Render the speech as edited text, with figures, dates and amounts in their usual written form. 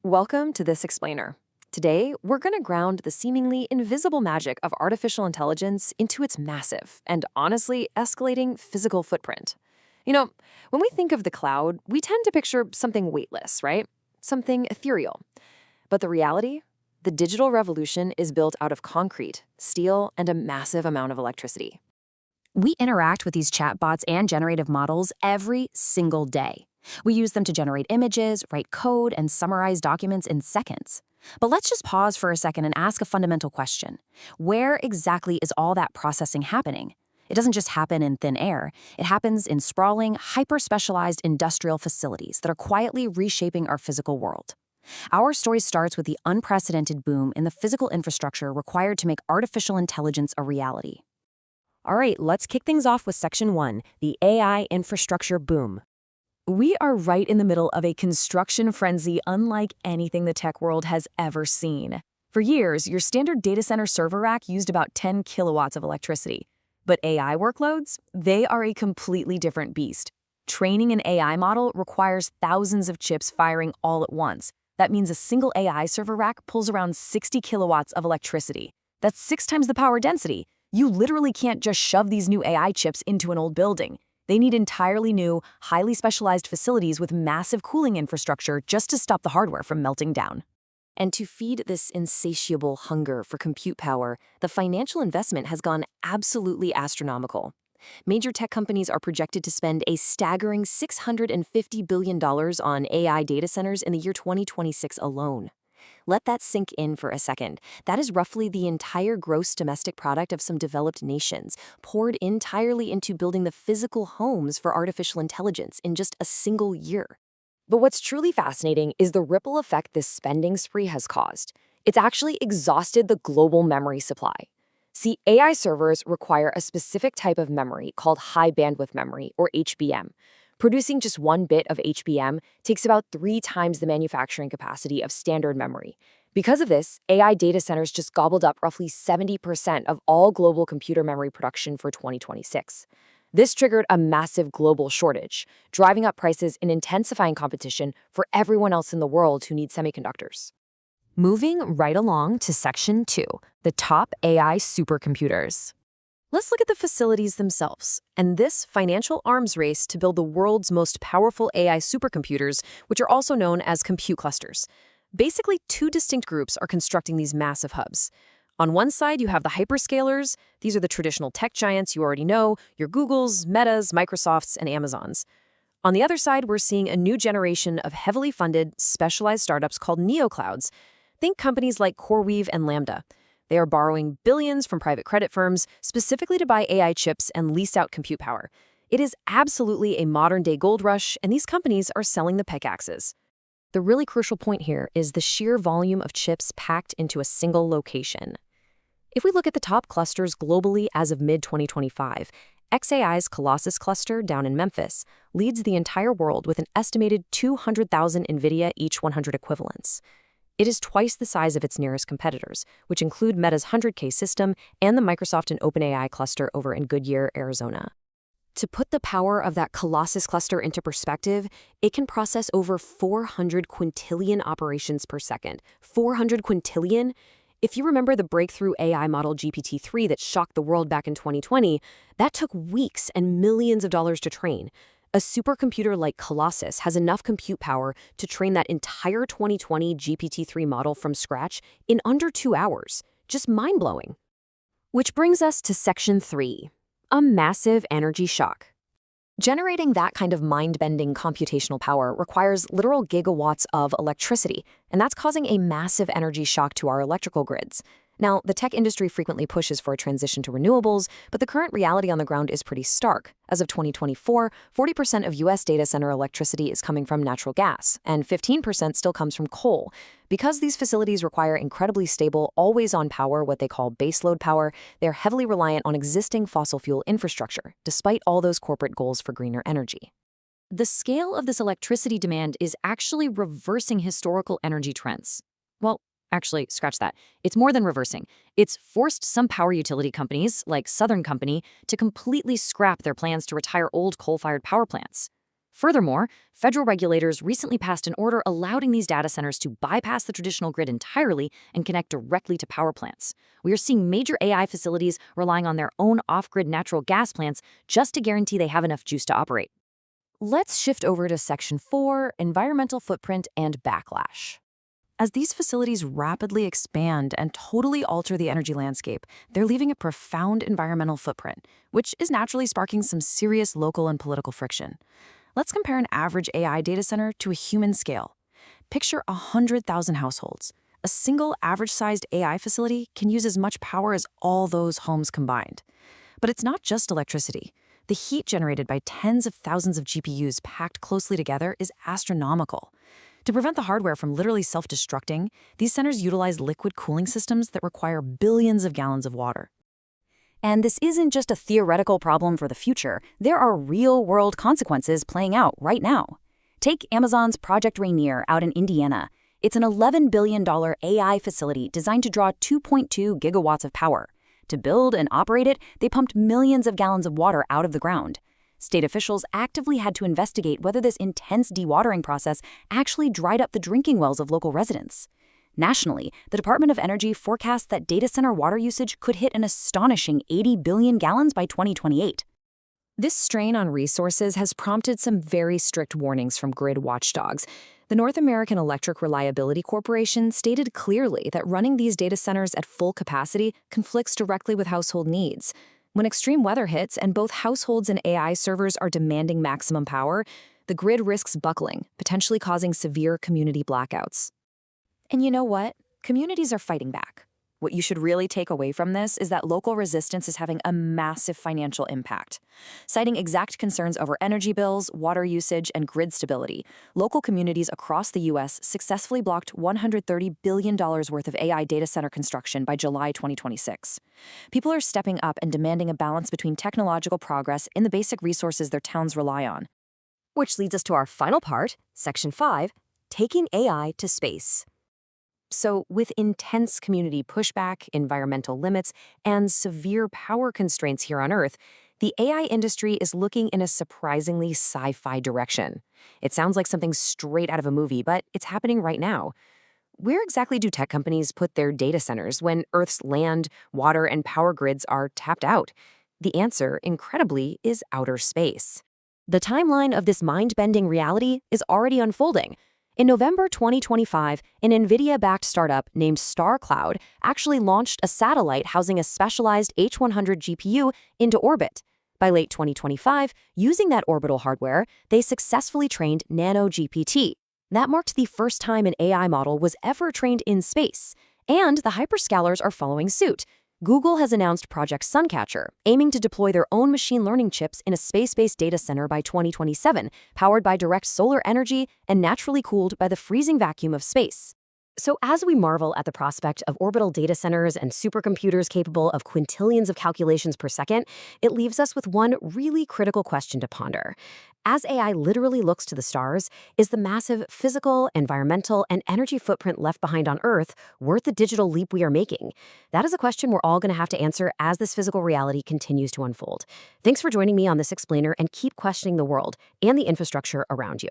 Welcome to This Explainer. Today, we're going to ground the seemingly invisible magic of artificial intelligence into its massive and honestly escalating physical footprint. You know, when we think of the cloud, we tend to picture something weightless, right? Something ethereal. But the reality? The digital revolution is built out of concrete, steel, and a massive amount of electricity. We interact with these chatbots and generative models every single day. We use them to generate images, write code, and summarize documents in seconds. But let's just pause for a second and ask a fundamental question. Where exactly is all that processing happening? It doesn't just happen in thin air. It happens in sprawling, hyper-specialized industrial facilities that are quietly reshaping our physical world. Our story starts with the unprecedented boom in the physical infrastructure required to make artificial intelligence a reality. All right, let's kick things off with Section 1, the AI infrastructure boom. We are right in the middle of a construction frenzy unlike anything the tech world has ever seen. For years, your standard data center server rack used about 10 kilowatts of electricity. But AI workloads? They are a completely different beast. Training an AI model requires thousands of chips firing all at once. That means a single AI server rack pulls around 60 kilowatts of electricity. That's 6 times the power density. You literally can't just shove these new AI chips into an old building. They need entirely new, highly specialized facilities with massive cooling infrastructure just to stop the hardware from melting down. And to feed this insatiable hunger for compute power, the financial investment has gone absolutely astronomical. Major tech companies are projected to spend a staggering $650 billion on AI data centers in the year 2026 alone. Let that sink in for a second. That is roughly the entire gross domestic product of some developed nations, poured entirely into building the physical homes for artificial intelligence in just a single year. But what's truly fascinating is the ripple effect this spending spree has caused. It's actually exhausted the global memory supply. See, AI servers require a specific type of memory called high bandwidth memory, or HBM. Producing just one bit of HBM takes about 3 times the manufacturing capacity of standard memory. Because of this, AI data centers just gobbled up roughly 70% of all global computer memory production for 2026. This triggered a massive global shortage, driving up prices and intensifying competition for everyone else in the world who needs semiconductors. Moving right along to Section 2, the top AI supercomputers. Let's look at the facilities themselves, and this financial arms race to build the world's most powerful AI supercomputers, which are also known as compute clusters. Basically, 2 distinct groups are constructing these massive hubs. On one side, you have the hyperscalers. These are the traditional tech giants you already know, your Googles, Metas, Microsofts, and Amazons. On the other side, we're seeing a new generation of heavily funded, specialized startups called neoclouds. Think companies like CoreWeave and Lambda. They are borrowing billions from private credit firms specifically to buy AI chips and lease out compute power. It is absolutely a modern-day gold rush, and these companies are selling the pickaxes. The really crucial point here is the sheer volume of chips packed into a single location. If we look at the top clusters globally as of mid-2025, xAI's Colossus cluster down in Memphis leads the entire world with an estimated 200,000 NVIDIA each 100 equivalents. It is twice the size of its nearest competitors, which include Meta's 100K system and the Microsoft and OpenAI cluster over in Goodyear, Arizona. To put the power of that Colossus cluster into perspective, it can process over 400 quintillion operations per second. 400 quintillion? If you remember the breakthrough AI model GPT-3 that shocked the world back in 2020, that took weeks and millions of dollars to train. A supercomputer like Colossus has enough compute power to train that entire 2020 GPT-3 model from scratch in under 2 hours. Just mind-blowing. Which brings us to Section 3, a massive energy shock. Generating that kind of mind-bending computational power requires literal gigawatts of electricity, and that's causing a massive energy shock to our electrical grids. Now, the tech industry frequently pushes for a transition to renewables, but the current reality on the ground is pretty stark. As of 2024, 40% of U.S. data center electricity is coming from natural gas, and 15% still comes from coal. Because these facilities require incredibly stable, always-on power, what they call baseload power, they're heavily reliant on existing fossil fuel infrastructure, despite all those corporate goals for greener energy. The scale of this electricity demand is actually reversing historical energy trends. Well, actually, scratch that. It's more than reversing. It's forced some power utility companies, like Southern Company, to completely scrap their plans to retire old coal-fired power plants. Furthermore, federal regulators recently passed an order allowing these data centers to bypass the traditional grid entirely and connect directly to power plants. We are seeing major AI facilities relying on their own off-grid natural gas plants just to guarantee they have enough juice to operate. Let's shift over to Section 4, Environmental Footprint and Backlash. As these facilities rapidly expand and totally alter the energy landscape, they're leaving a profound environmental footprint, which is naturally sparking some serious local and political friction. Let's compare an average AI data center to a human scale. Picture 100,000 households. A single average-sized AI facility can use as much power as all those homes combined. But it's not just electricity. The heat generated by tens of thousands of GPUs packed closely together is astronomical. To prevent the hardware from literally self-destructing, these centers utilize liquid cooling systems that require billions of gallons of water. And this isn't just a theoretical problem for the future. There are real-world consequences playing out right now. Take Amazon's Project Rainier out in Indiana. It's an $11 billion AI facility designed to draw 2.2 gigawatts of power. To build and operate it, they pumped millions of gallons of water out of the ground. State officials actively had to investigate whether this intense dewatering process actually dried up the drinking wells of local residents. Nationally, the Department of Energy forecasts that data center water usage could hit an astonishing 80 billion gallons by 2028. This strain on resources has prompted some very strict warnings from grid watchdogs. The North American Electric Reliability Corporation stated clearly that running these data centers at full capacity conflicts directly with household needs. When extreme weather hits and both households and AI servers are demanding maximum power, the grid risks buckling, potentially causing severe community blackouts. And you know what? Communities are fighting back. What you should really take away from this is that local resistance is having a massive financial impact. Citing exact concerns over energy bills, water usage, and grid stability, local communities across the U.S. successfully blocked $130 billion worth of AI data center construction by July 2026. People are stepping up and demanding a balance between technological progress and the basic resources their towns rely on. Which leads us to our final part, Section 5, Taking AI to Space. So, with intense community pushback, environmental limits, and severe power constraints here on Earth, the AI industry is looking in a surprisingly sci-fi direction. It sounds like something straight out of a movie, but it's happening right now. Where exactly do tech companies put their data centers when Earth's land, water, and power grids are tapped out? The answer, incredibly, is outer space. The timeline of this mind-bending reality is already unfolding. In November 2025, an NVIDIA-backed startup named StarCloud actually launched a satellite housing a specialized H100 GPU into orbit. By late 2025, using that orbital hardware, they successfully trained NanoGPT. That marked the first time an AI model was ever trained in space. And the hyperscalers are following suit. Google has announced Project Suncatcher, aiming to deploy their own machine learning chips in a space-based data center by 2027, powered by direct solar energy and naturally cooled by the freezing vacuum of space. So as we marvel at the prospect of orbital data centers and supercomputers capable of quintillions of calculations per second, it leaves us with one really critical question to ponder. As AI literally looks to the stars, is the massive physical, environmental, and energy footprint left behind on Earth worth the digital leap we are making? That is a question we're all going to have to answer as this physical reality continues to unfold. Thanks for joining me on this explainer, and keep questioning the world and the infrastructure around you.